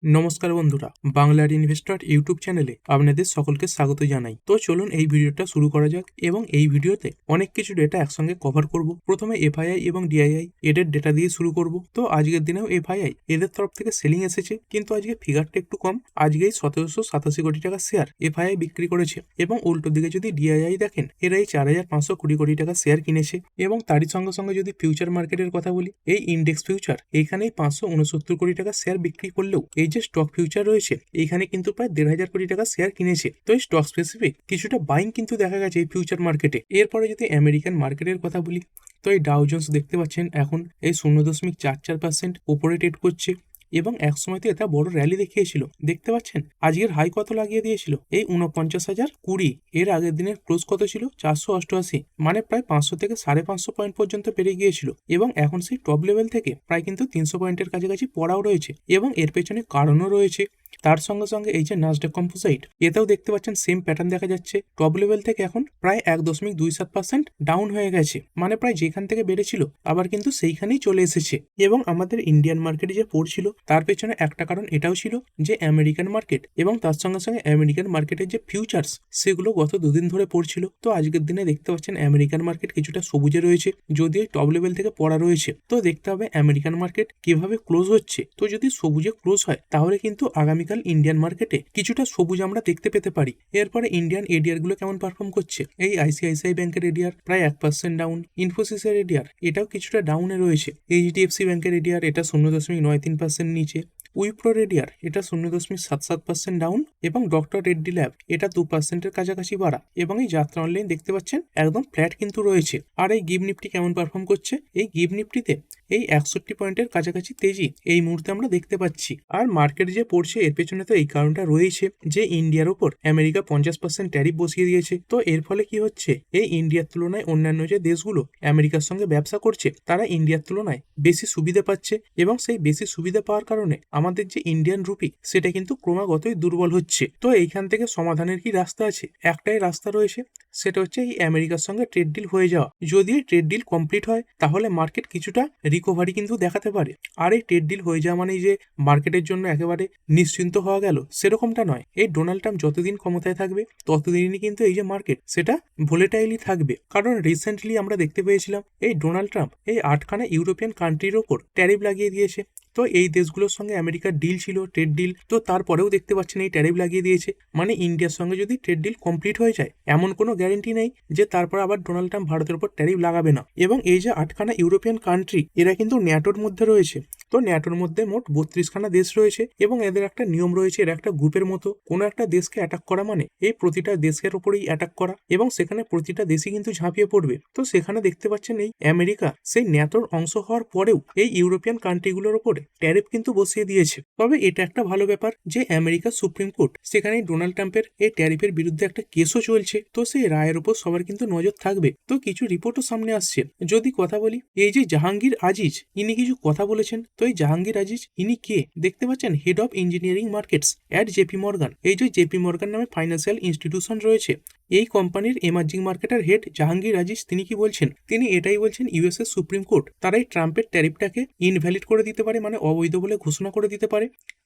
নমস্কার বন্ধুরা, বাংলার ইনভেস্টর ইউটিউব চ্যানেলে আপনাদের সকলকে স্বাগত জানাই। তো চলুন এই ভিডিওটা শুরু করা যাক এবং এই ভিডিওতে অনেক কিছু ডেটা একসঙ্গে কভার করব। প্রথমে এফআইআই এবং ডিআইআই এদের ডেটা দিয়ে শুরু করব। তো আজকের দিনেও এফআইআই এদের তরফ থেকে সেলিং এসেছে, কিন্তু আজকে ফিগারটা একটু কম। আজকেই 1787 কোটি টাকা শেয়ার এফআইআই বিক্রি করেছে এবং উল্টো দিকে যদি ডিআইআই দেখেন, এরা এই 4520 কোটি টাকা শেয়ার কিনেছে। এবং তারই সঙ্গে সঙ্গে যদি ফিউচার মার্কেটের কথা বলি, এই ইন্ডেক্স ফিউচার এইখানেই 569 কোটি টাকা শেয়ার বিক্রি করলেও এই যে স্টক ফিউচার রয়েছে এইখানে কিন্তু প্রায় 1500 কোটি টাকা শেয়ার কিনেছে। তো এই স্টক স্পেসিফিক কিছুটা বাইং কিন্তু দেখা গেছে এই ফিউচার মার্কেটে। এরপরে যদি আমেরিকান মার্কেটের কথা বলি, তো এই ডাউ জোন্স দেখতে পাচ্ছেন এখন এই 0.44% উপরে ট্রেড করছে এবং একসময় এটা বড় র্যালি দেখিয়েছিল। দেখতে পাচ্ছেন আজকের হাই কত লাগিয়ে দিয়েছিল, এই 49,020। এর আগের দিনের ক্লোজ কত ছিল, 488, মানে প্রায় 500 থেকে 550 পয়েন্ট পর্যন্ত পেরে গিয়েছিল এবং এখন সেই টপ লেভেল থেকে প্রায় কিন্তু 300 পয়েন্টের কাছাকাছি পড়াও রয়েছে এবং এর পেছনে কারণও রয়েছে। তার সঙ্গে সঙ্গে এই যে নাসডাক কম্পোজাইট, এতেও দেখতে পাচ্ছেন সেম প্যাটার্ন দেখা যাচ্ছে। টপ লেভেল থেকে এখন প্রায় 1.27% ডাউন হয়ে গেছে, মানে প্রায় যেখান থেকে বেড়েছিল আবার কিন্তু সেইখানেই চলে এসেছে। এবং আমাদের ইন্ডিয়ান মার্কেটে যে পড়ছিল তার পেছনে একটা কারণ এটাও ছিল যে আমেরিকান মার্কেট এবং তার সঙ্গে সঙ্গে আমেরিকান মার্কেটের যে ফিউচার্স সেগুলো গত দুদিন ধরে পড়ছিল। তো আজকের দিনে দেখতে পাচ্ছেন আমেরিকান মার্কেট কিছুটা সবুজে রয়েছে, যদিও টপ লেভেল থেকে পড়া রয়েছে। তো দেখতে হবে আমেরিকান মার্কেট কিভাবে ক্লোজ হচ্ছে। তো যদি সবুজে ক্লোজ হয় তাহলে কিন্তু আগামীকাল ইন্ডিয়ান মার্কেটে কিছুটা সবুজ আমরা দেখতে পেতে পারি। এরপরে ইন্ডিয়ান এডিআর গুলো কেমন পারফর্ম করছে, এই আইসিআইসিআই ব্যাংকের এডিআর প্রায় 1% ডাউন, ইনফোসিসের এডিআর এটাও কিছুটা ডাউনে রয়েছে, এইচডিএফসি ব্যাংকের এডিআর এটা 0.93% নিচে, উইপ্রো এডিআর এটা 0.77% ডাউন এবং ডক্টর রেড্ডি ল্যাব এটা 2%-এর কাছাকাছি বাড়া এবং এই যাত্রা অনলাইন দেখতে পাচ্ছেন একদম ফ্ল্যাট কিন্তু রয়েছে। আর এই গিভ নিফটি কেমন পারফর্ম করছে, এই গিভ নিফটিতে এই 61 পয়েন্টের কাছাকাছি তেজি এই মুহূর্তে আমরা দেখতে পাচ্ছি। আর মার্কেট যে পড়ছে এর পেছনে তো এই কারণটা রয়েছে যে ইন্ডিয়ার ওপর আমেরিকা 50% ট্যারিফ বসিয়ে দিয়েছে। তো এর ফলে কি হচ্ছে, এই ইন্ডিয়ার তুলনায় অন্যান্য যে দেশগুলো আমেরিকার সঙ্গে ব্যবসা করছে তারা ইন্ডিয়ার তুলনায় বেশি সুবিধা পাচ্ছে এবং সেই বেশি সুবিধা পাওয়ার কারণে আমাদের যে ইন্ডিয়ান রুপি সেটা কিন্তু ক্রমাগতই দুর্বল হচ্ছে। তো এইখান থেকে সমাধানের কি রাস্তা আছে, একটাই রাস্তা রয়েছে, সেটা হচ্ছে এই আমেরিকার সঙ্গে ট্রেড ডিল হয়ে যাওয়া। যদি এই ট্রেড ডিল কমপ্লিট হয় তাহলে মার্কেট কিছুটা রিকভারি কিন্তু দেখাতে পারে। আর এই ট্রেড ডিল হয়ে যাওয়া মানে যে মার্কেটের জন্য একেবারে নিশ্চিন্ত হওয়া গেল সেরকমটা নয়। এই ডোনাল্ড ট্রাম্প যতদিন ক্ষমতায় থাকবে ততদিনই কিন্তু এই যে মার্কেট সেটা ভোলেটাইলি থাকবে। কারণ রিসেন্টলি আমরা দেখতে পেয়েছিলাম এই ডোনাল্ড ট্রাম্প এই 8খানা ইউরোপিয়ান কান্ট্রির ওপর ট্যারিফ লাগিয়ে দিয়েছে। তো এই দেশগুলোর সঙ্গে আমেরিকার ডিল ছিল ট্রেড ডিল, তো তারপরেও দেখতে পাচ্ছেন এই ট্যারিফ লাগিয়ে দিয়েছে। মানে ইন্ডিয়ার সঙ্গে যদি ট্রেড ডিল কমপ্লিট হয়ে যায় এমন কোনো গ্যারেন্টি নেই যে তারপর আবার ডোনাল্ড ট্রাম্প ভারতের উপর ট্যারিফ লাগাবে না। এবং এই যে 8খানা ইউরোপিয়ান কান্ট্রি এরা কিন্তু ন্যাটোর মধ্যে রয়েছে। তো ন্যাটোর মধ্যে মোট 32খানা দেশ রয়েছে এবং এদের একটা নিয়ম রয়েছে, এরা একটা গ্রুপের মতো। কোনো একটা দেশকে অ্যাটাক করা মানে এই প্রতিটা দেশের উপরেই অ্যাটাক করা এবং সেখানে প্রতিটা দেশই কিন্তু ঝাঁপিয়ে পড়বে। তো সেখানে দেখতে পাচ্ছেন এই আমেরিকা সেই ন্যাটোর অংশ হওয়ার পরেও এই ইউরোপিয়ান কান্ট্রিগুলোর উপরে ট্যারিফ কিন্তু বসিয়ে দিয়েছে। তবে এটা একটা ভালো ব্যাপার যে আমেরিকার সুপ্রিম কোর্ট সেখানে ডোনাল্ড ট্রাম্পের এই ট্যারিফের বিরুদ্ধে একটা কেসও চলছে। তো সেই রায়ের উপর সবার কিন্তু নজর থাকবে। তো কিছু রিপোর্টও সামনে আসছে। যদি কথা বলি, এই যে জাহাঙ্গীর আজিজ ইনি কিছু কথা বলেছেন। তো এই জাহাঙ্গীর আজিজ ইনি কে, দেখতে পাচ্ছেন head of engineering markets at JP Morgan. এই যে জেপি মর্গান নামে ফাইন্যান্সিয়াল ইনস্টিটিউশন রয়েছে, এই কোম্পানির এমার্জিং মার্কেটের হেড জাহাঙ্গীর আজিজ তিনি কি বলছেন, তিনি এটাই বলছেন ইউএস এর সুপ্রিম কোর্ট তারাই ট্রাম্পের ট্যারিফটাকে ইনভ্যালিড করে দিতে পারে, মানে অবৈধ বলে ঘোষণা করে দিতে পারে।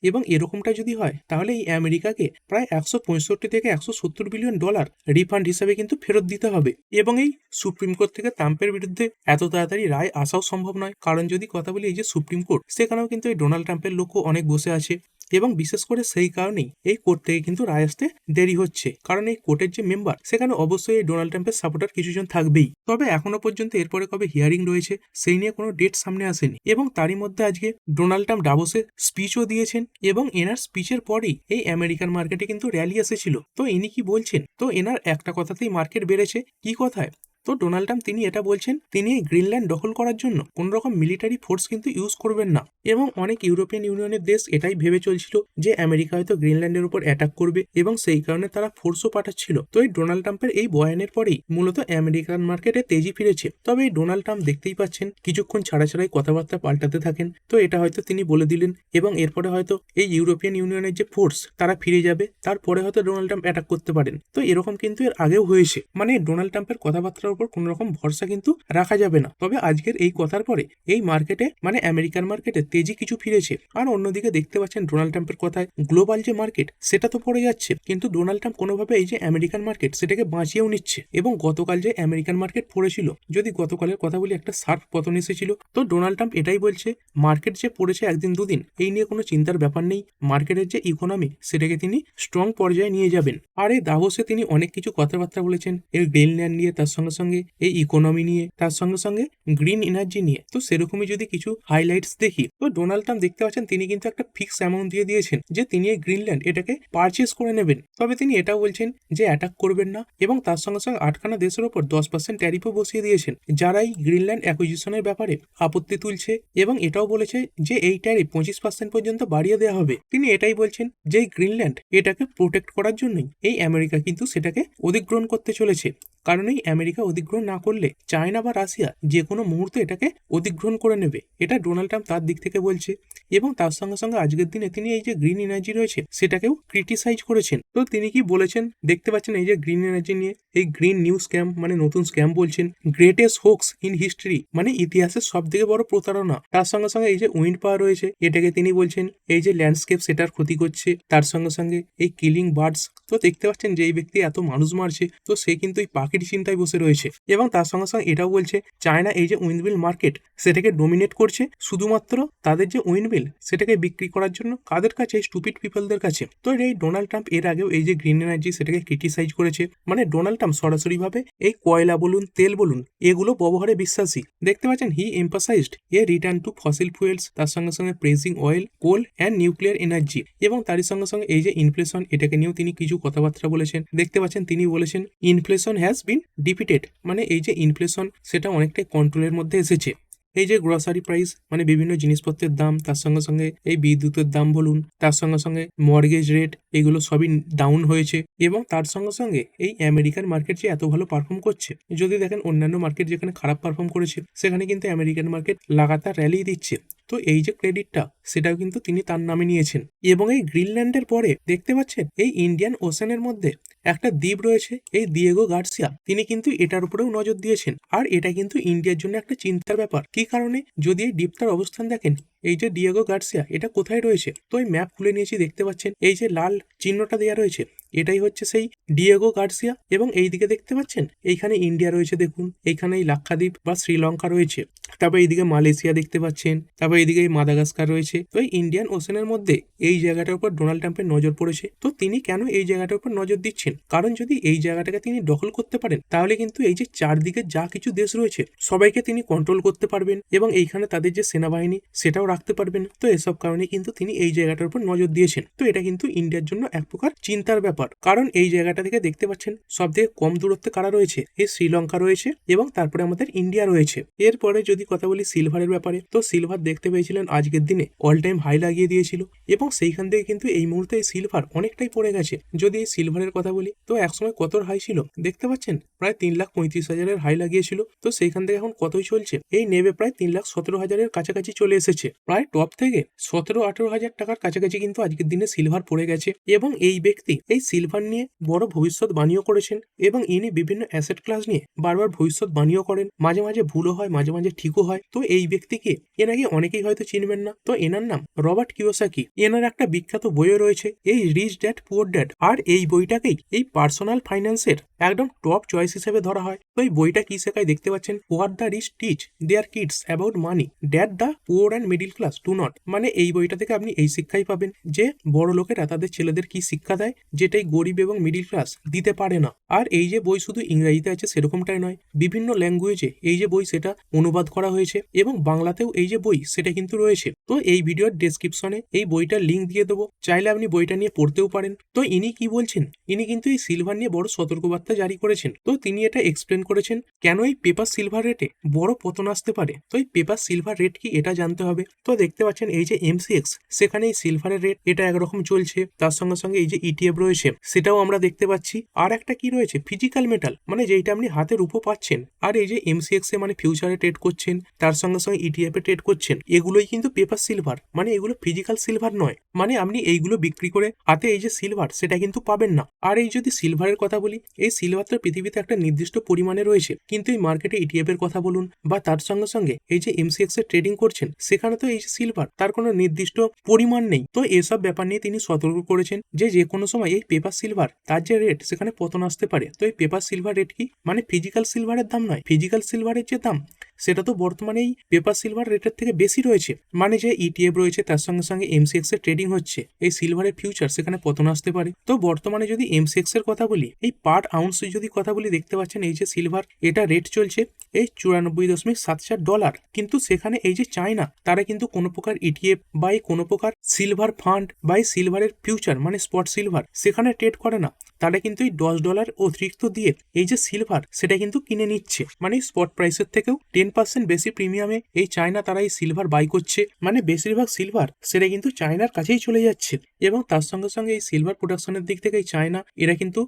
এবং এরকমটা যদি হয় তাহলে এই আমেরিকাকে প্রায় 165 থেকে 170 বিলিয়ন ডলার রিফান্ড হিসাবে কিন্তু ফেরত দিতে হবে। এবং এই সুপ্রিম কোর্ট থেকে ট্রাম্পের বিরুদ্ধে এত তাড়াতাড়ি রায় আসাও সম্ভব নয়, কারণ যদি কথা বলি এই যে সুপ্রিম কোর্ট সেখানেও কিন্তু এই ডোনাল্ড ট্রাম্পের লোকও অনেক বসে আছে এবং বিশেষ করে সেই কারণেই এই কোর্ট থেকে কিন্তু রায় আসতে দেরি হচ্ছে। কারণ এই কোর্টের যে মেম্বার সেখানে অবশ্যই এই ডোনাল্ড ট্রাম্পের সাপোর্টার কিছুজন থাকবেই। তবে এখনো পর্যন্ত এরপরে কবে হিয়ারিং রয়েছে সেই নিয়ে কোনো ডেট সামনে আসেনি। এবং তারই মধ্যে আজকে ডোনাল্ড ট্রাম্প ডাভোসে স্পিচও দিয়েছেন এবং এনার স্পিচের পরেই এই আমেরিকান মার্কেটে কিন্তু র্যালি এসেছিল। তো ইনি কি বলছেন, তো এনার একটা কথাতেই মার্কেট বেড়েছে। কি কথায়, তো ডোনাল্ড ট্রাম্প তিনি এটা বলছেন তিনি এই গ্রিনল্যান্ড দখল করার জন্য কোন রকম মিলিটারি ফোর্স কিন্তু ইউজ করবেন না। এবং অনেক ইউরোপিয়ান ইউনিয়নের দেশ এটাই ভেবে চলছিল যে আমেরিকা হয়তো গ্রিনল্যান্ডের উপর অ্যাটাক করবে এবং সেই কারণে তারা ফোর্সও পাঠাচ্ছিল। তো এই ডোনাল্ড ট্রাম্পের এই বয়ানের পরেই মূলত আমেরিকান মার্কেটে তেজি ফিরেছে। তবে এই ডোনাল্ড ট্রাম্প দেখতেই পাচ্ছেন কিছুক্ষণ ছাড়া ছাড়াই কথাবার্তা পাল্টাতে থাকেন। তো এটা হয়তো তিনি বলে দিলেন এবং এরপরে হয়তো এই ইউরোপিয়ান ইউনিয়নের যে ফোর্স তারা ফিরে যাবে, তারপরে হয়তো ডোনাল্ড ট্রাম্প অ্যাটাক করতে পারেন। তো এরকম কিন্তু এর আগেও হয়েছে, মানে ডোনাল্ড ট্রাম্পের কথাবার্তার মার্কেটটার উপর কোনো রকম ভরসা কিন্তু রাখা যাবে না। তবে আজকের এই কথার পরে এই মার্কেটে মানে আমেরিকান মার্কেটে তেজি কিছু ফিরেছে। আর অন্যদিকে দেখতে পাচ্ছেন ডোনাল্ড ট্রাম্পের কথায় গ্লোবাল যে মার্কেট সেটা তো পড়ে যাচ্ছে, কিন্তু ডোনাল্ড ট্রাম্প কোনোভাবে এই যে আমেরিকান মার্কেট সেটাকে বাঁচিয়েও নিচ্ছে। এবং গতকাল যে আমেরিকান মার্কেট পড়েছিল, যদি গতকালের কথা বলি, একটা শার্প পতন এসেছিল। তো ডোনাল্ড ট্রাম্প এটাই বলছে, মার্কেট যে পড়েছে একদিন দুদিন এই নিয়ে কোনো চিন্তার ব্যাপার নেই, মার্কেটের যে ইকোনমি সেটাকে তিনি স্ট্রং পর্যায়ে নিয়ে যাবেন। আর এই দাভোসে তিনি অনেক কিছু কথাবার্তা বলেছেন, এই গ্রিনল্যান্ড নিয়ে, তার সঙ্গে সঙ্গে এই ইকোনমি নিয়ে, তার সঙ্গে সঙ্গে গ্রিন এনার্জি নিয়ে। তো সেরকমই যদি কিছু হাইলাইটস দেখি, তো ডোনাল্ড ট্রাম্প দেখতে পাচ্ছেন তিনি কিন্তু একটা ফিক্স অ্যামাউন্ট দিয়ে দিয়েছেন যে তিনি এই গ্রিনল্যান্ড এটাকে পারচেস করে নেবেন। তবে তিনি এটাও বলছেন যে অ্যাটাক করবেন না, এবং তার সঙ্গে সঙ্গে 8খানা দেশের ওপর 10% ট্যারিফও বসিয়ে দিয়েছেন যারা এই গ্রিনল্যান্ড অ্যাকুইজিশনের ব্যাপারে আপত্তি তুলছে, এবং এটাও বলেছে যে এই ট্যারিফ 25% পর্যন্ত বাড়িয়ে দেওয়া হবে। তিনি এটাই বলছেন যে এই গ্রিনল্যান্ড এটাকে প্রোটেক্ট করার জন্যই এই আমেরিকা কিন্তু সেটাকে অধিগ্রহণ করতে চলেছে। কারণ এই আমেরিকা অধিগ্রহণ না করলে চায়না বা রাশিয়া যে কোনো মুহূর্তে এটাকে অধিগ্রহণ করে নেবে, এটা ডোনাল্ড ট্রাম্প তার দিক থেকে বলছে। এবং তার সঙ্গে সঙ্গে আজকের দিনে তিনি এই যে গ্রিন এনার্জি রয়েছে সেটাকেও ক্রিটিসাইজ করেছেন। তো তিনি কি বলেছেন দেখতে পাচ্ছেন, এই যে গ্রিন এনার্জি নিয়ে এই গ্রিন নিউ স্ক্যাম মানে নতুন স্ক্যাম বলছেন, গ্রেটেস্ট হোক্স ইন হিস্ট্রি মানে ইতিহাসের সব থেকে বড় প্রতারণা। তার সঙ্গে সঙ্গে এই যে উইন্ড পাওয়ার রয়েছে এটাকে তিনি বলছেন এই যে ল্যান্ডস্কেপ সেটার ক্ষতি করছে, তার সঙ্গে সঙ্গে এই কিলিং বার্ডস। তো দেখতে পাচ্ছেন যে এই ব্যক্তি এত মানুষ মারছে, তো সে কিন্তু এই পাখির চিন্তায় বসে রয়েছে। এবং তার সঙ্গে সঙ্গে এটাও বলছে চায়না এই যে উইন্ডমিল মার্কেট সেটাকে ডোমিনেট করছে শুধুমাত্র তাদের যে উইন্ডমিল সেটাকে বিক্রি করার জন্য কাদের কাছে, এই স্টুপিড পিপলদের কাছে। তো এই ডোনাল্ড ট্রাম্প এর আগেও এই যে গ্রিন এনার্জি সেটাকে ক্রিটিসাইজ করেছে। মানে ডোনাল্ড ট্রাম্প সরাসরি ভাবে এই কয়লা বলুন, তেল বলুন, এগুলো ব্যবহারে বিশ্বাসী। দেখতে পাচ্ছেন he emphasized a return to fossil fuels, তার সঙ্গে সঙ্গে praising oil, coal and nuclear energy. এবং তারই সঙ্গে সঙ্গে এই যে ইনফ্লেশন এটাকে নিয়েও তিনি কিছু কথাবার্তা বলেছেন। দেখতে পাচ্ছেন তিনি বলেছেন ইনফ্লেশন হ্যাজ বিন ডিফিটেড, মানে এই যে ইনফ্লেশন সেটা অনেকটাই কন্ট্রোলের মধ্যে এসেছে। এই যে গ্রসারি প্রাইস মানে বিভিন্ন জিনিসপত্রের দাম, তার সঙ্গে সঙ্গে এই বিদ্যুতের দাম বলুন, তার সঙ্গে সঙ্গে মর্গেজ রেট, এগুলো সবই ডাউন হয়েছে। এবং তার সঙ্গে সঙ্গে এই আমেরিকান মার্কেট যে এত ভালো পারফর্ম করছে, যদি দেখেন অন্যান্য মার্কেট যেখানে খারাপ পারফর্ম করেছে সেখানে কিন্তু আমেরিকান মার্কেট লাগাতার র্যালি দিচ্ছে। তো এই যে ক্রেডিটটা সেটাও কিন্তু তিনি তার নামে নিয়েছেন। এবং এই গ্রিনল্যান্ডের পরে দেখতে পাচ্ছেন এই ইন্ডিয়ান ওশেনের মধ্যে একটা দ্বীপ রয়েছে, এই দিয়েগো গার্সিয়া, তিনি কিন্তু এটার উপরেও নজর দিয়েছেন। আর এটা কিন্তু ইন্ডিয়ার জন্য একটা চিন্তার ব্যাপার। কি কারণে, যদি এই দ্বীপটার অবস্থান দেখেন, এই যে দিয়েগো গার্সিয়া এটা কোথায় রয়েছে, তো এই ম্যাপ খুলে নিয়েছি, দেখতে পাচ্ছেন এই যে লাল চিহ্নটা দেওয়া রয়েছে এটাই হচ্ছে সেই ডিয়েগো গার্সিয়া। এবং এই দিকে দেখতে পাচ্ছেন এইখানে ইন্ডিয়া রয়েছে, দেখুন এইখানে এই লাক্ষাদ্বীপ বা শ্রীলঙ্কা রয়েছে, তারপর এইদিকে মালয়েশিয়া দেখতে পাচ্ছেন, তারপর এইদিকে মাদাগাস্কার রয়েছে। তো এই ইন্ডিয়ান ওশেনের মধ্যে এই জায়গাটার উপর ডোনাল্ড ট্রাম্পের নজর পড়েছে। তো তিনি কেন এই জায়গাটার উপর নজর দিচ্ছেন, কারণ যদি এই জায়গাটাকে তিনি দখল করতে পারেন তাহলে কিন্তু এই যে চারদিকে যা কিছু দেশ রয়েছে সবাইকে তিনি কন্ট্রোল করতে পারবেন, এবং এইখানে তাদের যে সেনাবাহিনী সেটাও রাখতে পারবেন। তো এসব কারণে কিন্তু তিনি এই জায়গাটার উপর নজর দিয়েছেন। তো এটা কিন্তু ইন্ডিয়ার জন্য এক প্রকার চিন্তার ব্যাপার, কারণ এই জায়গাটা থেকে দেখতে পাচ্ছেন সব থেকে কম দূরত্বে কারা রয়েছে, এই শ্রীলঙ্কা রয়েছে, এবং তারপরে আমাদের ইন্ডিয়া রয়েছে। এরপরে যদি কথা বলি সিলভারের ব্যাপারে, তো সিলভার দেখতে পেয়েছিলেন আজকের দিনে অল টাইম হাই লাগিয়ে দিয়েছিল, এবং সেইখান থেকে কিন্তু এই মুহূর্তে এই সিলভার অনেকটাই পড়ে গেছে। যদি এই সিলভারের কথা বলি, তো একসময় কত হাই ছিল দেখতে পাচ্ছেন, প্রায় 3,35,000 হাই লাগিয়েছিল। তো সেইখান থেকে এখন কতই চলছে, এই নেবে প্রায় 3,17,000 কাছাকাছি চলে এসেছে। প্রায় টপ থেকে 17-18,000 টাকার কাছাকাছি কিন্তু আজকের দিনে সিলভার পড়ে গেছে। এবং এই ব্যক্তি এই সিলভার নিয়ে বড় ভবিষ্যৎবাণীও করেছেন, এবং ইনি বিভিন্ন অ্যাসেট ক্লাস নিয়ে বারবার ভবিষ্যৎবাণীও করেন। মাঝে মাঝে ভুলও হয়, মাঝে মাঝে ঠিকও হয়। তো এই ব্যক্তিকে এনাকে অনেকেই হয়তো চিনবেন না, তো এনার নাম রবার্ট কিওসাকি। এনার একটা বিখ্যাত বইও রয়েছে এই রিচ ড্যাড পুয়ার ড্যাড, আর এই বইটাকেই এই পার্সোনাল ফাইন্যান্সের একদম টপ চয়েস হিসেবে ধরা হয়। তো এই বইটা কি শেখায় দেখতে পাচ্ছেন, what the rich teach their kids about money, that the poor and middle class do not. মানে এই বইটা থেকে আপনি এই শিক্ষাই পাবেন যে বড় লোকেরা তাদের ছেলেদের কি শিক্ষা দেয়, যেটাই গরিব এবং মিডিল ক্লাস দিতে পারে না। আর এই যে বই শুধু ইংরেজিতে আছে সেরকমটাই নয়, বিভিন্ন ল্যাঙ্গুয়েজে এই যে বই সেটা অনুবাদ করা হয়েছে, এবং বাংলাতেও এই যে বই সেটা কিন্তু রয়েছে। তো এই ভিডিওর ডেসক্রিপশনে এই বইটার লিঙ্ক দিয়ে দেবো, চাইলে আপনি বইটা নিয়ে পড়তেও পারেন। তো ইনি কি বলছেন, ইনি কিন্তু এই সিলভার নিয়ে বড় সতর্কবার্তা জারি করেছেন। তো তিনি এটা এক্সপ্লেন করেছেন কেন এই পেপার সিলভার রেটে বড় পতন আসতে পারে। তো এই পেপার সিলভার রেট কি এটা জানতে হবে। তো দেখতে পাচ্ছেন এই যে MCX সেখানে এই সিলভারের রেট এটা একরকম চলছে, তার সঙ্গে সঙ্গে এই যে ETF রয়েছে সেটাও আমরা দেখতে পাচ্ছি। আর একটা কি রয়েছে ফিজিক্যাল মেটাল, মানে যেইটা আপনি হাতের উপর পাচ্ছেন। আর এই যে MCX এ মানে ফিউচারে ট্রেড করছে করছেন, তার সঙ্গে সঙ্গে ইটিএফ এ ট্রেড করছেন, এগুলোই কিন্তু পেপার সিলভার, মানে এগুলো ফিজিক্যাল সিলভার নয়। মানে আপনি এইগুলো বিক্রি করে হাতে এই যে সিলভার সেটা কিন্তু পাবেন না। আর এই যদি সিলভারের কথা বলি, এই সিলভার তো পৃথিবীতে একটা নির্দিষ্ট পরিমাণে রয়েছে, কিন্তু এই মার্কেটে ইটিএফ এর কথা বলুন বা তার সঙ্গে সঙ্গে এই যে এমসিএক্স এ ট্রেডিং করছেন, সেখানে তো এই যে সিলভার তার কোনো নির্দিষ্ট পরিমাণ নেই। তো এসব ব্যাপার নিয়ে তিনি সতর্ক করেছেন যে কোনো সময় এই পেপার সিলভার তার যে রেট সেখানে পতন আসতে পারে। তো এই পেপার সিলভার রেট কি, মানে ফিজিক্যাল সিলভারের দাম নয়, ফিজিক্যাল সিলভারের যে দাম সেটা তো বর্তমানে এই পেপার সিলভার রেটের থেকে বেশি রয়েছে। মানে যে ইটিএফ রয়েছে তার সঙ্গে সঙ্গে এমসিএক্স এর ট্রেডিং হচ্ছে, এই সিলভারের ফিউচার সেখানে পতন আসতে পারে। তো বর্তমানে যদি এমসিএক্স এর কথা বলি, এই পার আউন্স যদি কথা বলি, দেখতে পাচ্ছেন এই যে সিলভার এটা রেট চলছে এই $94.74। কিন্তু সেখানে এই যে চায়না, তারা কিন্তু কোনো প্রকার ইটিএফ বা কোনো প্রকার সিলভার ফান্ড বা সিলভারের ফিউচার মানে স্পট সিলভার সেখানে ট্রেড করে না। তারা কিন্তু এই $10 অতিরিক্ত দিয়ে এই যে সিলভার সেটা কিন্তু কিনে নিচ্ছে, মানে স্পট প্রাইসের থেকেও 10% বেশি প্রিমিয়ামে এই চায়না তারা এই সিলভার বাই করছে। মানে বেশিরভাগ সিলভার সেটা কিন্তু চায়নার কাছেই চলে যাচ্ছে। এবং তার সঙ্গে সঙ্গে এই সিলভার প্রোডাকশনের দিক থেকে এই চায়না এরা কিন্তু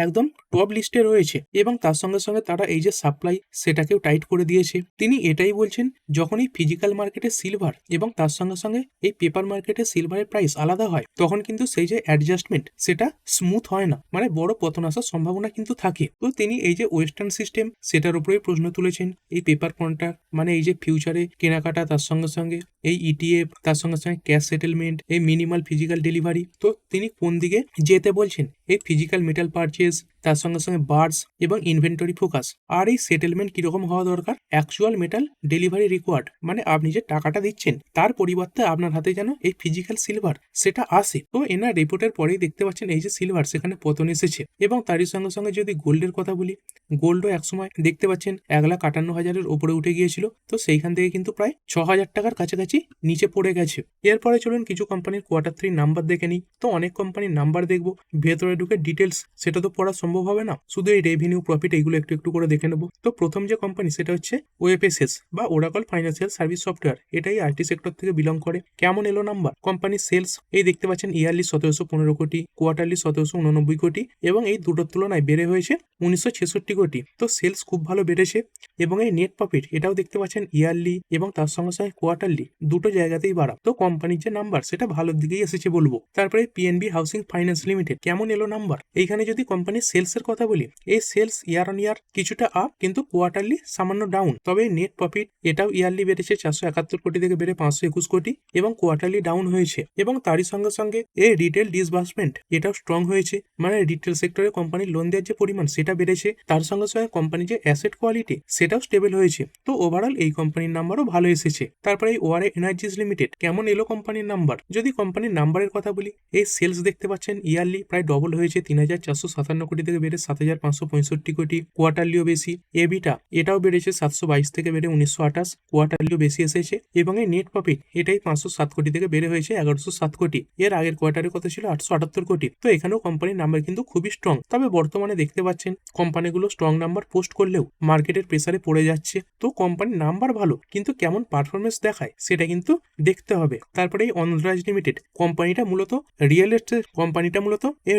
একদম টপ লিস্টে রয়েছে। এবং তার সঙ্গে সঙ্গে তারা এই যে সাপ্লাই সেটাকেও টাইট করে দিয়েছে। তিনি এটাই বলছেন, যখন এই ফিজিক্যাল মার্কেটে সিলভার এবং তার সঙ্গে সঙ্গে এই পেপার মার্কেটে সিলভারের প্রাইস আলাদা হয়, তখন কিন্তু সেই যে অ্যাডজাস্টমেন্ট সেটা স্মুথ হয় না, মানে বড় পতন আসার সম্ভাবনা কিন্তু থাকে। তো তিনি এই যে ওয়েস্টার্ন সিস্টেম সেটার উপরে প্রশ্ন তুলেছেন, এই পেপার কন্ট্রাক্ট মানে এই যে ফিউচারে কেনাকাটা, তার সঙ্গে সঙ্গে এই ইটিএফ, তার সঙ্গে সঙ্গে ক্যাশ সেটেলমেন্ট, এই মিনিমাল ফিজিক্যাল ডেলিভারি, তো তিনি কোন দিকে যেতে বলছেন, এই ফিজিক্যাল মেটাল পারচেজ, তার সঙ্গে সঙ্গে বার্স এবং ইনভেন্টরি ফোকাস, আর এই সেটেলমেন্ট কিরকম হওয়া দরকার, অ্যাকচুয়াল মেটাল ডেলিভারি রিকোয়ার্ড, মানে আপনি যে টাকাটা দিচ্ছেন তার পরিবর্তে আপনার হাতে যেন এই ফিজিক্যাল সিলভার সেটা আসে। তো এনার রিপোর্টের পরেই দেখতে পাচ্ছেন এই যে সিলভার সেখানে পতন এসেছে। এবং তারই সঙ্গে সঙ্গে যদি গোল্ডের কথা বলি, গোল্ডও একসময় দেখতে পাচ্ছেন 1,58,000-এর উপরে উঠে গিয়েছিল, তো সেইখান থেকে কিন্তু প্রায় 6,000 টাকার কাছাকাছি নিচে পড়ে গেছে। এরপরে চলুন কিছু কোম্পানির Q3 নাম্বার দেখে নিই। তো অনেক কোম্পানির নাম্বার দেখবো, ভেতরে ঢুকে ডিটেলস সেটা তো পড়া সম্ভব হবে না, শুধু এই রেভিনিউ প্রফিট এইগুলো একটু একটু করে দেখে নেবো। তো প্রথম যে কোম্পানি সেটা হচ্ছে ওএফএসএস বা ওরাকল ফাইন্যান্সিয়াল সার্ভিস সফটওয়্যার, এটাই আইটি সেক্টর থেকে বিলং করে। কেমন এলো নাম্বার, কোম্পানির সেলস এই দেখতে পাচ্ছেন ইয়ারলি 1715 কোটি, কোয়ার্টারলি 1789 কোটি, এবং এই দুটোর তুলনায় বেড়ে হয়েছে 1966 কোটি। তো সেলস খুব ভালো বেড়েছে। এবং এই নেট প্রফিট এটাও দেখতে পাচ্ছেন ইয়ারলি এবং তার সঙ্গে সঙ্গে কোয়ার্টারলি দুটো জায়গাতেই বাড়া। তো কোম্পানির যে নাম্বার সেটা ভালোর দিকেই এসেছে বলবো। তারপরে পিএনবি হাউসিং ফাইন্যান্স লিমিটেড, কেমন এলো নাম্বার, এইখানে যদি কোম্পানির সেলস এর কথা বলি, এই সেলস ইয়ার অন ইয়ার কিছুটা আপ, কিন্তু কোয়ার্টারলি সামান্য ডাউন। তবে নেট প্রফিট এটাও ইয়ারলি বেড়েছে 471 কোটি থেকে বেড়ে 521 কোটি, এবং কোয়ার্টারলি ডাউন হয়েছে। এবং তারই সঙ্গে সঙ্গে এই রিটেল ডিসবার্সমেন্ট এটাও স্ট্রং হয়েছে, মানে রিটেল সেক্টরে কোম্পানির লোন দেওয়ার যে পরিমাণ সেটা বেড়েছে। তার সঙ্গে সঙ্গে কোম্পানির যে অ্যাসেট কোয়ালিটি সেটাও স্টেবল হয়েছে। তো ওভারঅল এই কোম্পানির নাম্বারও ভালো এসেছে। তারপরে এই ওয়ারে এনার্জিস লিমিটেড, কেমন এলো কোম্পানির নাম্বার, যদি কোম্পানির নাম্বারের কথা বলি, এই সেলস দেখতে পাচ্ছেন ইয়ারলি প্রায় ডবল হয়েছে 3,457 কোটি থেকে বেড়ে 7,565 কোটি, কোয়ার্টারলিও বেশি। এবিটা এটাও বেড়েছে 722 থেকে বেড়ে 1928, কোয়ার্টারলিও বেশি এসেছে। এবং এই নেট প্রফিট এটাই 507 কোটি থেকে বেড়ে হয়েছে 1107 কোটি, এর আগের কোয়ার্টারের কথা ছিল 878 কোটি। তো এখানেও কোম্পানির নাম্বার কিন্তু খুবই স্ট্রং। তবে বর্তমানে দেখতে পাচ্ছেন কোম্পানিগুলো স্ট্রং নাম্বার পোস্ট করলেও মার্কেটের প্রেসারে পড়ে যাচ্ছে। তো কোম্পানির নাম্বার ভালো, কিন্তু কেমন পারফরমেন্স দেখায় সেটা কিন্তু দেখতে হবে। তারপরে এই অন্ধ্রাজ লিমিটেড কোম্পানিটা মূলত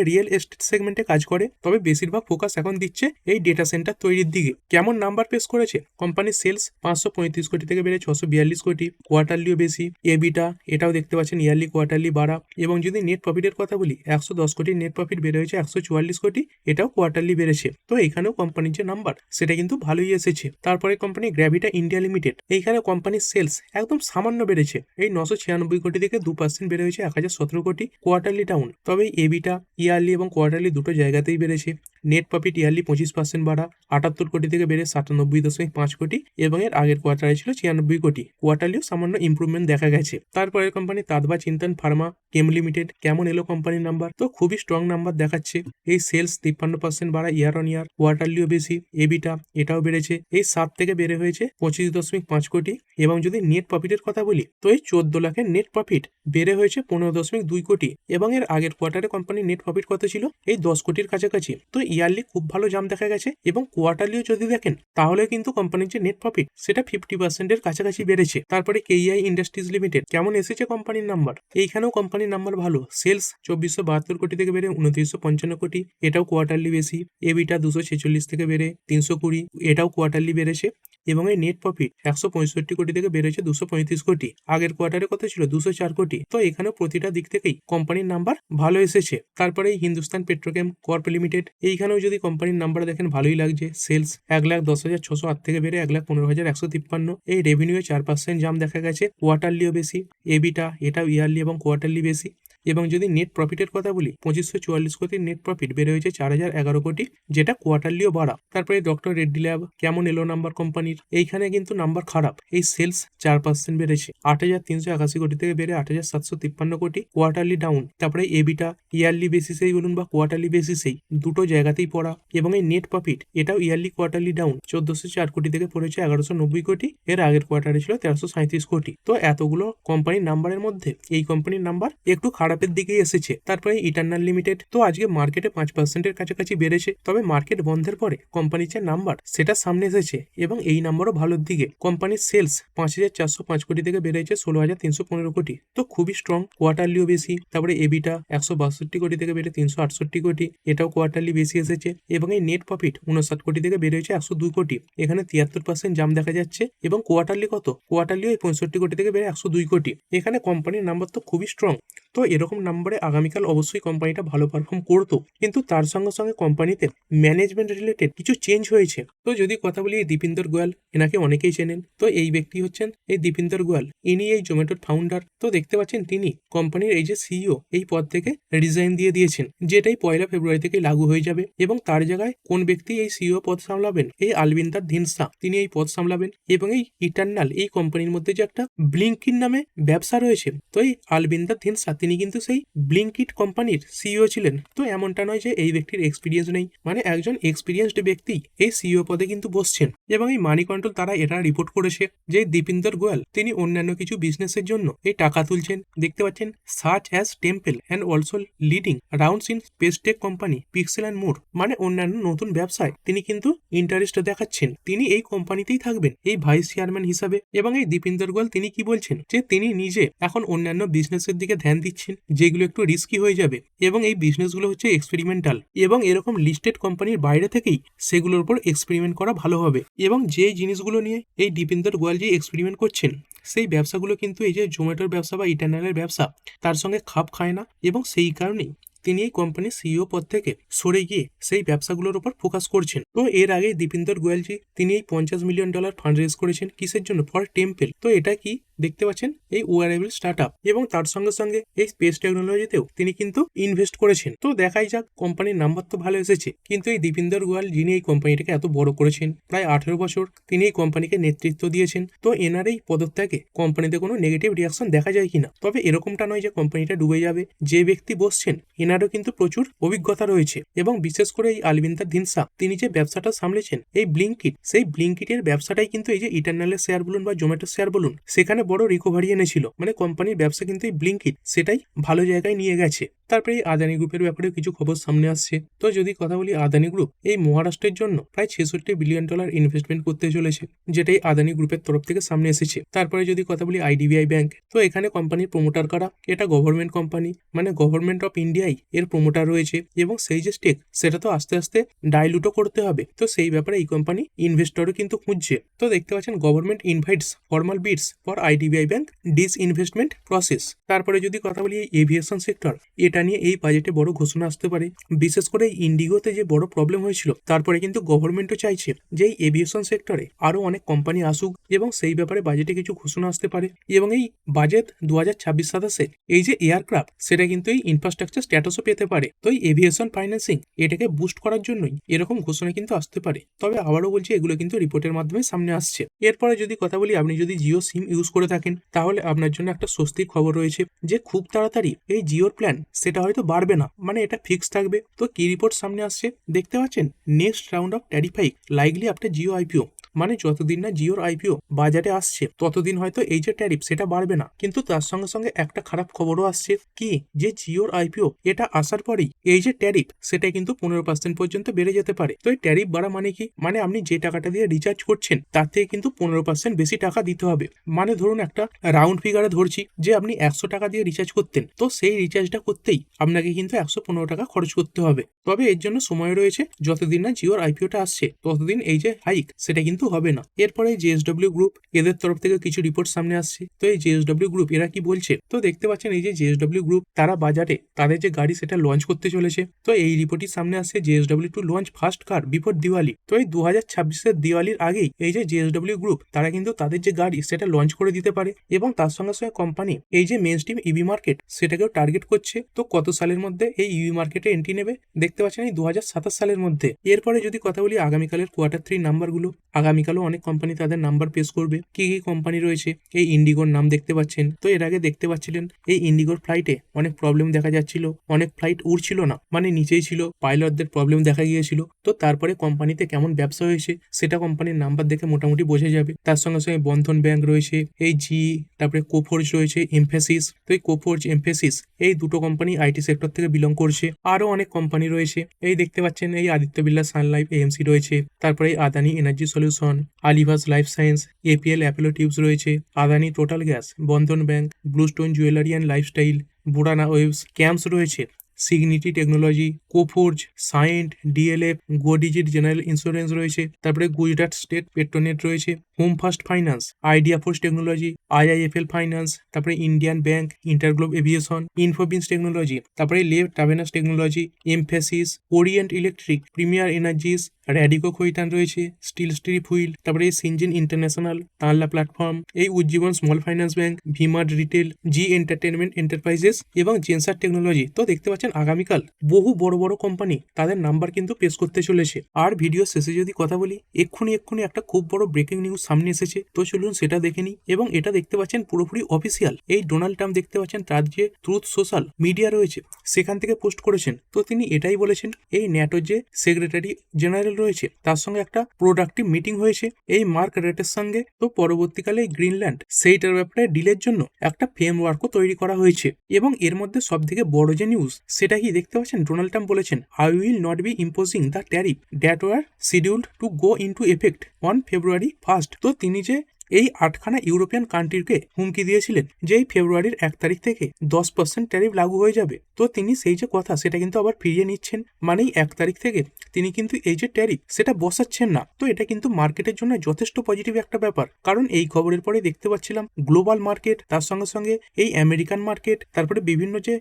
রিয়েল এস্টেট সেগমেন্টে কাজ করে, তবে বেশিরভাগ ফোকাস এখন দিচ্ছে এই ডেটা সেন্টার তৈরির দিকে। কেমন নাম্বার পেশ করেছে, কোম্পানির সেলস 535 কোটি থেকে বেড়ে 642 কোটি, কোয়ার্টারলিও বেশি। এবিটা এটাও দেখতে পাচ্ছেন ইয়ারলি কোয়ার্টারলি বাড়া। এবং যদি নেট প্রফিটের কথা বলি, 110 কোটি নেট প্রফিট বেড়ে হয়েছে 144 কোটি, এটাও কোয়ার্টারলি বেড়েছে। তো এখানেও কোম্পানির যে নাম্বার সেটা কিন্তু ভালোই এসেছে। তারপরে কোম্পানি গ্র্যাভিটা ইন্ডিয়া লিমিটেড, এইখানে কোম্পানির সেলস একদম সামান্য বেড়েছে, এই 996 কোটি থেকে 2% বেড়ে হয়েছে 1017 কোটি, কোয়ার্টারলি ডাউন। তবে এবিটা ইয়ারলি এবং কোয়ার্টারলি দুটো জায়গাতেই বেড়েছে। নেট প্রফিট ইয়ারলি 25% বাড়া, 78 কোটি থেকে বেড়ে 97.5 কোটি, এবং এর আগের কোয়ার্টারে ছিল 96 কোটি, কোয়ার্টারলিও সামান্য ইমপ্রুভমেন্ট দেখা গেছে। তারপরে কোম্পানি তাদবা চিন্তন ফার্মা কেম লিমিটেড, কেমন এলো কোম্পানির নাম্বার, তো খুবই স্ট্রং নাম্বার দেখাচ্ছে। এই সেলস 53% বাড়া ইয়ার অন ইয়ার, কোয়ার্টারলিও বেশি। এবিটা এটাও বেড়েছে, এই 7 থেকে বেড়ে হয়েছে 25.5 কোটি। এবং যদি নেট প্রফিটের কথা বলি, তো এই 14 লাখের নেট প্রফিট বেড়ে হয়েছে 15.2 কোটি, এবং এর আগের কোয়ার্টারে কোম্পানির নেট প্রফিট কত ছিল, এই 10 কোটির কাছাকাছি। তো ইয়ারলি খুব ভালো জাম্প দেখা গেছে, এবং কোয়ার্টারলিও যদি দেখেন তাহলে কিন্তু কোম্পানির যে নেট প্রফিট সেটা 50% এর কাছাকাছি বেড়েছে। তারপরে কেইআই ইন্ডাস্ট্রিজ লিমিটেড, কেমন এসেছে কোম্পানির নাম্বার, এইখানেও কোম্পানির নাম্বার ভালো। সেলস 2472 কোটি থেকে বেড়ে 2955 কোটি, এটাও কোয়ার্টারলি বেশি। এবিটা 246 থেকে বেড়ে 320, এটাও কোয়ার্টারলি বেড়েছে। এবং এই নেট প্রফিট 165 কোটি থেকে বেড়েছে 235 কোটি। আগের কোয়ার্টারে কত ছিল? 204 কোটি। তো এখানেও প্রতিটা দিক থেকেই কোম্পানির নাম্বার ভালো এসেছে। তারপরে এই হিন্দুস্তান পেট্রোকেম কর্প লিমিটেড, এইখানেও যদি কোম্পানির নাম্বার দেখেন ভালোই লাগছে। সেলস 1,10,608 থেকে বেড়ে 1,15,153। এই রেভিনিউ 4% জাম দেখা গেছে, কোয়ার্টারলিও বেশি। এবিটা এটাও ইয়ারলি এবং কোয়ার্টারলি বেশি। এবং যদি নেট প্রফিটের কথা বলি, 2544 কোটির নেট প্রফিট বেড়ে হয়েছে 4,011 কোটি, যেটা কোয়ার্টারলিও বাড়া। তারপরে ডক্টর রেড্ডি ল্যাব কেমন এলো নাম্বার কোম্পানির? এইখানে কিন্তু নাম্বার খারাপ। এই সেলস 4% বেড়েছে, 8,381 কোটি থেকে বেড়ে 8,753 কোটি, কোয়ার্টারলি ডাউন। তারপরে এবিটা ইয়ারলি বেসিসেই বলুন বা কোয়ার্টারলি বেসিসেই, দুটো জায়গাতেই পড়া। এবং এই নেট প্রফিট এটাও ইয়ারলি কোয়ার্টারলি ডাউন, 1,404 কোটি থেকে পড়েছে 1,190 কোটি। এর আগের কোয়ার্টারে ছিল 1,337 কোটি। তো এতগুলো কোম্পানির নাম্বারের মধ্যে এই কোম্পানির নাম্বার একটু খারাপের দিকেই এসেছে। তারপরে ইটারনাল লিমিটেড তো আজকে মার্কেটে 5%-এর কাছাকাছি বেড়েছে, তবে মার্কেট বন্ধের পরে কোম্পানির যে নাম্বার সেটা সামনে এসেছে এবং এই নাম্বারও ভালোর দিকে। কোম্পানির সেলস 5,405 কোটি থেকে বেড়েছে 16,315 কোটি, তো খুবই স্ট্রং। কোয়ার্টারলিও বেশি। তারপরে এবিটা 162 কোটি থেকে বেড়ে 368 কোটি, এটাও কোয়ার্টারলি বেশি এসেছে। এবং এই নেট প্রফিট 59 কোটি থেকে বেড়ে হয়েছে 102 কোটি, এখানে 73% জাম দেখা যাচ্ছে। এবং কোয়ার্টারলি কত? কোয়ার্টারলি ওই 65 কোটি থেকে বেড়ে 102 কোটি। এখানে কোম্পানির নাম্বার তো খুবই স্ট্রং। তো এরকম নাম্বারে আগামীকাল অবশ্যই কোম্পানিটা ভালো পারফর্ম করতো, কিন্তু তার সঙ্গে সঙ্গে কোম্পানিতে ম্যানেজমেন্ট রিলেটেড কিছু চেঞ্জ হয়েছে। তো যদি কথা বলি এই দীপিন্দর গোয়াল, এনাকে অনেকেই চেনেন। তো এই ব্যক্তি হচ্ছেন এই দীপিন্দর গোয়াল, ইনি এই জোম্যাটোর ফাউন্ডার। তো দেখতে পাচ্ছেন তিনি কোম্পানির এই যে সিইও, এই পদ থেকে রিজাইন দিয়ে দিয়েছেন, যেটাই 1 ফেব্রুয়ারি থেকে লাগু হয়ে যাবে। এবং তার জায়গায় কোন ব্যক্তি এই সিইও পদ সামলাবেন? এই আলবিন্দার ধিনসা, তিনি এই পদ সামলাবেন। এবং এই ইটারনাল এই কোম্পানির মধ্যে যে একটা ব্লিঙ্কিট নামে ব্যবসা রয়েছে, তো এই আলবিন্দার ধিনসা তিনি কিন্তু সেই ব্লিঙ্কিট কোম্পানির সিইও ছিলেন। তো এমনটা নয় যে এই ব্যক্তির এক্সপিরিয়েন্স নেই, মানে একজন এক্সপিরিয়েন্সড ব্যক্তি এই সিইও পদে কিন্তু বসছেন। এবং এই মানি কন্ট্রোল তারা এটা রিপোর্ট করেছে যে দীপিন্দর গোয়াল তিনি অন্যান্য কিছু বিজনেসের জন্য এই টাকা তুলছেন। দেখতে পাচ্ছেন such as temple and also leading rounds in space tech company pixel and more, মানে অন্যান্য নতুন ব্যবসায় তিনি কিন্তু ইন্টারেস্ট দেখাচ্ছেন। তিনি এই কোম্পানিতেই থাকবেন এই ভাইস চেয়ারম্যান হিসাবে। এবং এই দীপিন্দর গোয়াল তিনি কি বলছেন যে তিনি নিজে এখন অন্যান্য বিজনেসের দিকে ধ্যান দিচ্ছেন, যেগুলো একটু রিস্কি হয়ে যাবে। এবং এই বিজনেসগুলো হচ্ছে এক্সপেরিমেন্টাল, এবং এরকম লিস্টেড কোম্পানির বাইরে থেকেই সেগুলোর উপর এক্সপেরিমেন্ট করা ভালো হবে। এবং যে জিনিসগুলো নিয়ে এই দীপিন্দর গোয়াল যে এক্সপেরিমেন্ট করছেন, সেই ব্যবসাগুলো কিন্তু এই যে জোম্যাটোর ব্যবসা বা ইটারনালের ব্যবসা তার সঙ্গে খাপ খায় না। এবং সেই কারণেই তিনি এই কোম্পানির সিইও পদ থেকে সরে গিয়ে সেই ব্যবসাগুলোর উপর ফোকাস করছেন। তো এর আগে দীপিন্দর গোয়ালজি তিনি এই $50 মিলিয়ন ফান্ড রেজ করেছেন। কিসের জন্য? For temple. তো এটা কি দেখতে পাচ্ছেন এই ওয়ারেবল স্টার্টআপ, এবং তার সঙ্গে সঙ্গে এই স্পেস টেকনোলজিতেও তিনি কিন্তু ইনভেস্ট করেছেন। তো দেখাই যাক, কোম্পানির নাম্বার তো ভালো এসেছে, কিন্তু এই দীপিন্দর গোয়াল যিনি এই কোম্পানিটাকে এত বড় করেছেন, প্রায় 18 বছর তিনি এই কোম্পানিকে নেতৃত্ব দিয়েছেন। তো এনার এই পদত্যাগে কোম্পানিতে কোনো নেগেটিভ রিয়াকশন দেখা যায় কিনা? তবে এরকমটা নয় যে কোম্পানিটা ডুবে যাবে। যে ব্যক্তি বসছেন এনারও কিন্তু প্রচুর অভিজ্ঞতা রয়েছে, এবং বিশেষ করে এই আলবিন্দার ধিনসা তিনি যে ব্যবসাটা সামলেছেন এই ব্লিঙ্কিট, সেই ব্লিঙ্কিটের ব্যবসাটাই কিন্তু এই যে ইটারনালের শেয়ার বলুন বা জোম্যাটোর শেয়ার বলুন, সেখানে বড় রিকভারি এনেছিল। মানে কোম্পানির ব্যবসা কিন্তু এই ব্লিঙ্কিট সেটাই ভালো জায়গায় নিয়ে গেছে। তারপরে এই আদানি গ্রুপের ব্যাপারে কিছু খবর সামনে আসছে। তো যদি কথা বলি, আদানি গ্রুপ এই মহারাষ্ট্রের জন্য প্রায় $66 বিলিয়ন ইনভেস্টমেন্ট করতে চলেছে, যেটাই আদানি গ্রুপের তরফ থেকে সামনে এসেছে। তারপরে যদি কথা বলি আইডিবিআই ব্যাংক, তো এখানে কোম্পানির প্রমোটার কারা? এটা গভর্নমেন্ট কোম্পানি, মানে গভর্নমেন্ট অফ ইন্ডিয়াই এর প্রমোটার রয়েছে। এবং সেই যে স্টেক সেটা তো আস্তে আস্তে ডাইলুটও করতে হবে। তো সেই ব্যাপারে এই কোম্পানি ইনভেস্টরও কিন্তু খুঁজছে। তো দেখতে পাচ্ছেন government invites formal bids for IDBI bank disinvestment process. তারপরে যদি কথা বলি এভিয়েশন সেক্টর, এটা নিয়ে এই বাজেটে বড় ঘোষণা আসতে পারে। বিশেষ করে ইন্ডিগোতে যে বড় প্রবলেম হয়েছিল, তারপরে কিন্তু গভর্নমেন্টও চাইছে যে এই এভিয়েশন সেক্টরে আরো অনেক কোম্পানি আসুক, এবং সেই ব্যাপারে বাজেটে কিছু ঘোষণা আসতে পারে। এবং এই বাজেট 2026-27 এই যে এয়ারক্রাফট, সেটা কিন্তু এই ইনফ্রাস্ট্রাকচার স্ট্যাটাসও পেতে পারে। তো এই এভিয়েশন ফাইন্যান্সিং এটাকে বুস্ট করার জন্যই এরকম ঘোষণা কিন্তু আসতে পারে। তবে আবারও বলছি, এগুলো কিন্তু রিপোর্টের মাধ্যমে সামনে আসছে। এরপরে যদি কথা বলি, আপনি যদি জিও সিম ইউজ করে থাকেন, তাহলে আপনার জন্য একটা স্বস্তির খবর রয়েছে যে খুব তাড়াতাড়ি এই জিওর প্ল্যান সেটা হয়তো বাড়বে না, মানে এটা ফিক্স থাকবে। তো কি রিপোর্ট সামনে আসছে দেখতে পাচ্ছেন, next round of tariff hike likely after Jio IPO. মানে যতদিন না জিওর আইপিও বাজারে আসছে, ততদিন হয়তো এই যে ট্যারিফ সেটা বাড়বে না। কিন্তু তার সঙ্গে সঙ্গে একটা খারাপ খবরও আসছে, কি যে জিওর আইপিও এটা আসার পরেই এই যে ট্যারিফ সেটা কিন্তু 15% পর্যন্ত বেড়ে যেতে পারে। তো এই ট্যারিফ বাড়া মানে কি? মানে আপনি যে টাকাটা দিয়ে রিচার্জ করছেন তার থেকে কিন্তু 15% বেশি টাকা দিতে হবে। মানে ধরুন একটা রাউন্ড ফিগারে ধরছি যে আপনি 100 টাকা দিয়ে রিচার্জ করতেন, তো সেই রিচার্জটা করতেই আপনাকে কিন্তু 115 টাকা খরচ করতে হবে। তবে এর জন্য সময় রয়েছে, যতদিন না জিওর আইপিওটা আসছে ততদিন এই যে হাইক সেটা কিন্তু কিন্তু হবে না। এরপরে জেএসডব্লিউ গ্রুপ এদের তরফ থেকে কিছু রিপোর্ট সামনে আসছে। তো এই জেএসডব্লিউ গ্রুপ এরা কি বলছে, তো দেখতে পাচ্ছেন এই যে জেএসডব্লিউ গ্রুপ তারা বাজারে তাদের যে গাড়ি সেটা লঞ্চ করতে চলেছে। তো এই রিপোর্টটি সামনে আসছে JSW to launch first car before Diwali. তো এই 2026-এর দিওয়ালির আগেই এই যে জেএসডব্লিউ গ্রুপ তারা কিন্তু তাদের যে গাড়ি সেটা লঞ্চ করে দিতে পারে, এবং তার সঙ্গে সঙ্গে কোম্পানি এই যে মেন স্ট্রিম ইভি মার্কেট সেটাকেও টার্গেট করছে। তো কত সালের মধ্যে এই ইভি মার্কেটে এন্ট্রি নেবে, দেখতে পাচ্ছেন এই 2027 সালের মধ্যে। এরপরে যদি কথা বলি আগামীকালের Q3 নাম্বারগুলো, আগামীকালও অনেক কোম্পানি তাদের নাম্বার পেশ করবে। কি কি কোম্পানি রয়েছে, এই ইন্ডিগোর নাম দেখতে পাচ্ছেন। তো এর আগে দেখতে পাচ্ছিলেন এই ইন্ডিগোর ফ্লাইটে অনেক প্রবলেম দেখা যাচ্ছিল, অনেক ফ্লাইট উড়ছিল না, মানে নিচেই ছিল, পাইলটদের প্রবলেম দেখা গিয়েছিল। তো তারপরে কোম্পানিতে কেমন ব্যবসা হয়েছে সেটা কোম্পানির নাম্বার দেখে মোটামুটি বোঝা যাবে। তার সঙ্গে সঙ্গে বন্ধন ব্যাংক রয়েছে, এই জি, তারপরে কোফোর্জ রয়েছে, এমফেসিস। তো এই কোফোর্জ, এমফেসিস এই দুটো কোম্পানি আইটি সেক্টর থেকে বিলং করছে। আরো অনেক কোম্পানি রয়েছে, এই দেখতে পাচ্ছেন এই Aditya Birla Sun Life AMC রয়েছে, তারপরে Adani Energy Solution, Alivus Life Science, APL Apollo Tubes রয়েছে, Adani Total Gas, Bandhan Bank, Bluestone Jewellery and Lifestyle, বুড়ানা ওয়েবস, ক্যাম্পস রয়েছে, Cigniti Technology, Coforge, Cyient, DLF, Go Digit General Insurance রয়েছে, তারপরে গুজরাট স্টেট পেট্রোনেট রয়েছে, Home First Finance, Idea Force Technology, IIFL finance, তারপরে Indian Bank, Interglobe Aviation, Infobeans Technology, তারপরে Le Travenues Technology, Mphasis, Orient Electric, Premier Energies, Radico Khaitan রয়েছে, steel strip wheel, তারপরে সিনজেন international, Tanla Platform, এই Ujjivan small finance bank, V Mart Retail, Zee Entertainment Enterprises এবং Zensar technology. তো দেখতে পাচ্ছেন আগামীকাল বহু বড় বড় কোম্পানি তাদের নাম্বার কিন্তু পেশ করতে চলেছে। আর ভিডিও শেষে যদি কথা বলি, এক্ষুনি একটা খুব বড় ব্রেকিং নিউজ সামনে এসেছে, তো চলুন সেটা দেখে নিই। এবং এটা দেখতে পাচ্ছেন পুরোপুরি অফিসিয়াল, এই ডোনাল্ড ট্রাম্প দেখতে পাচ্ছেন তার যে ট্রুথ সোশ্যাল মিডিয়া রয়েছে সেখান থেকে পোস্ট করেছেন। তো তিনি এটাই বলেছেন, এই ন্যাটোর যে সেক্রেটারি জেনারেল রয়েছে তার সঙ্গে একটা প্রোডাক্টিভ মিটিং হয়েছে এই মার্ক রেটের সঙ্গে। তো পরবর্তীকালে গ্রিনল্যান্ড সেইটার ব্যাপারে ডিলের জন্য একটা ফ্রেমওয়ার্কও তৈরি করা হয়েছে। এবং এর মধ্যে সব থেকে বড় যে নিউজ সেটা কি দেখতে পাচ্ছেন, ডোনাল্ড ট্রাম্প বলেছেন, I will not be imposing the tariff that were scheduled to go into effect on February 1st। তো তিনি যে এই 8খানা ইউরোপিয়ান কান্ট্রিকে হুমকি দিয়েছিলেন যে এই ফেব্রুয়ারির 1 তারিখ থেকে 10% ট্যারিফ লাগু হয়ে যাবে, তো তিনি সেই যে কথা সেটা কিন্তু আবার ফিরিয়ে নিচ্ছেন। মানে এই 1 তারিখ থেকে তিনি কিন্তু এই যে ট্যারিফ সেটা বসাচ্ছেন না। তো এটা কিন্তু মার্কেটের জন্য যথেষ্ট পজিটিভ একটা ব্যাপার, কারণ এই খবরের পরে দেখতে পাচ্ছিলাম গ্লোবাল মার্কেট, তার সঙ্গে সঙ্গে এই আমেরিকান মার্কেট, তারপরে বিভিন্ন যে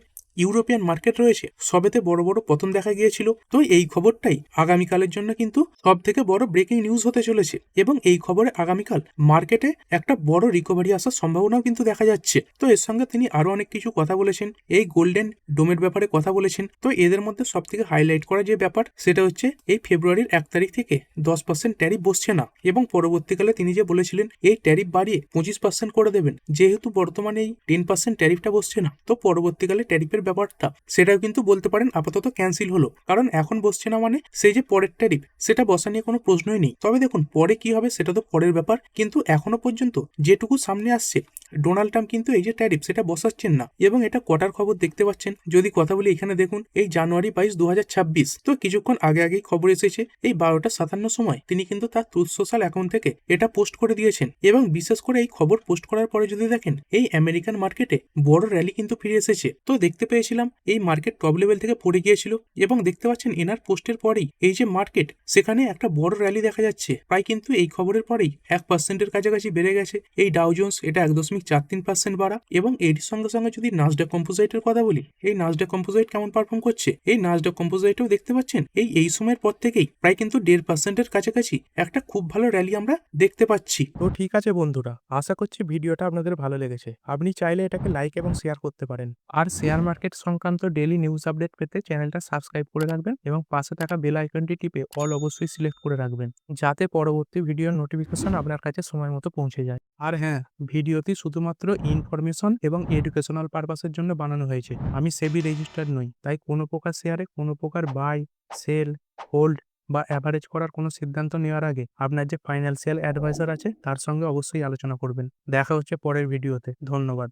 ইউরোপিয়ান মার্কেট রয়েছে সবেতে বড় বড় পতন দেখা গিয়েছিল। তো এই খবরটাই আগামীকালের জন্য কিন্তু সব থেকে বড় ব্রেকিং নিউজ হতে চলেছে, এবং এই খবরে আগামীকাল মার্কেটে একটা বড় রিকভারি আসার সম্ভাবনাও কিন্তু দেখা যাচ্ছে। তো এর সঙ্গে তিনি আরো অনেক কিছু কথা বলেছেন, এই গোল্ডেন ডোমের ব্যাপারে কথা বলেছেন। তো এদের মধ্যে সব থেকে হাইলাইট করা যে ব্যাপার সেটা হচ্ছে এই ফেব্রুয়ারির 1 তারিখ থেকে 10% ট্যারিফ বসছে না, এবং পরবর্তীকালে তিনি যে বলেছিলেন এই ট্যারিফ বাড়িয়ে 25% করে দেবেন, যেহেতু বর্তমানে এই 10% ট্যারিফটা বসছে না। তো পরবর্তীকালে ট্যারিফের ব্যাপারটা সেটাও কিন্তু বলতে পারেন আপাতত ক্যান্সেল হলো, কারণ এখন বসছে না মানে সেই যে পরের ট্যারিফ সেটা বসা নিয়ে কোনো প্রশ্নই নেই। তবে দেখুন পরে কি হবে সেটা তো পরের ব্যাপার, কিন্তু এখনো পর্যন্ত যেটুকু সামনে আসছে ডোনাল্ড ট্রাম্প কিন্তু এই যে ট্যারিফ সেটা বসাচ্ছেন না। এবং এটা কটার খবর দেখতে পাচ্ছেন, যদি কথা বলি এখানে দেখুন এই জানুয়ারি 22, 2026। তো কিছুক্ষণ আগেই খবর এসেছে এই 12টা 57 সময় তিনি কিন্তু তার ট্রুথ সোশ্যাল অ্যাকাউন্ট থেকে এটা পোস্ট করে দিয়েছেন। এবং বিশেষ করে এই খবর পোস্ট করার পরে যদি দেখেন এই আমেরিকান মার্কেটে বড় র্যালি কিন্তু ফিরে এসেছে। তো দেখতে পেয়েছিলাম এই মার্কেট টপ লেভেল থেকে পড়ে গিয়েছিল, এবং দেখতে পাচ্ছেন এনার পোস্টের পরেই এই যে মার্কেট সেখানে একটা বড় র্যালি দেখা যাচ্ছে, প্রায় কিন্তু এই খবরের পরেই 1%-এর কাছাকাছি বেড়ে গেছে এই ডাউ জোন্স, এটা 1.43% বাড়া। এবং এর সঙ্গে সঙ্গে যদি নাসডাক কম্পোজিটের কথা বলি, এই নাসডাক কম্পোজিট কেমন পারফর্ম করছে, এই নাসডাক কম্পোজিটেও দেখতে পাচ্ছেন এই সময়ের পর থেকেই প্রায় কিন্তু 1.5%-এর কাছাকাছি একটা খুব ভালো র্যালি আমরা দেখতে পাচ্ছি। তো ঠিক আছে বন্ধুরা, আশা করছি ভিডিওটা আপনাদের ভালো লেগেছে। আপনি চাইলে এটাকে লাইক এবং শেয়ার করতে পারেন। আর শেয়ার মার্কেট সংক্রান্ত ডেইলি নিউজ আপডেট পেতে চ্যানেলটা সাবস্ক্রাইব করে রাখবেন এবং পাশে থাকা বেল আইকনটি টিপে অল অবশ্যই সিলেক্ট করে রাখবেন, যাতে পরবর্তী ভিডিওর নোটিফিকেশন আপনার কাছে সময় মতো পৌঁছে যায়। আর হ্যাঁ, ভিডিওটি শুধুমাত্র ইনফরমেশন এবং এডুকেশনাল পারপাসের জন্য বানানো হয়েছে। আমি সেবি রেজিস্টার্ড নই, তাই কোনো প্রকার শেয়ারে কোনো প্রকার বাই, সেল, হোল্ড বা অ্যাভারেজ করার কোনো সিদ্ধান্ত নেওয়ার আগে আপনার যে ফাইন্যান্সিয়াল অ্যাডভাইজার আছে তার সঙ্গে অবশ্যই আলোচনা করবেন। দেখা হচ্ছে পরের ভিডিওতে। ধন্যবাদ।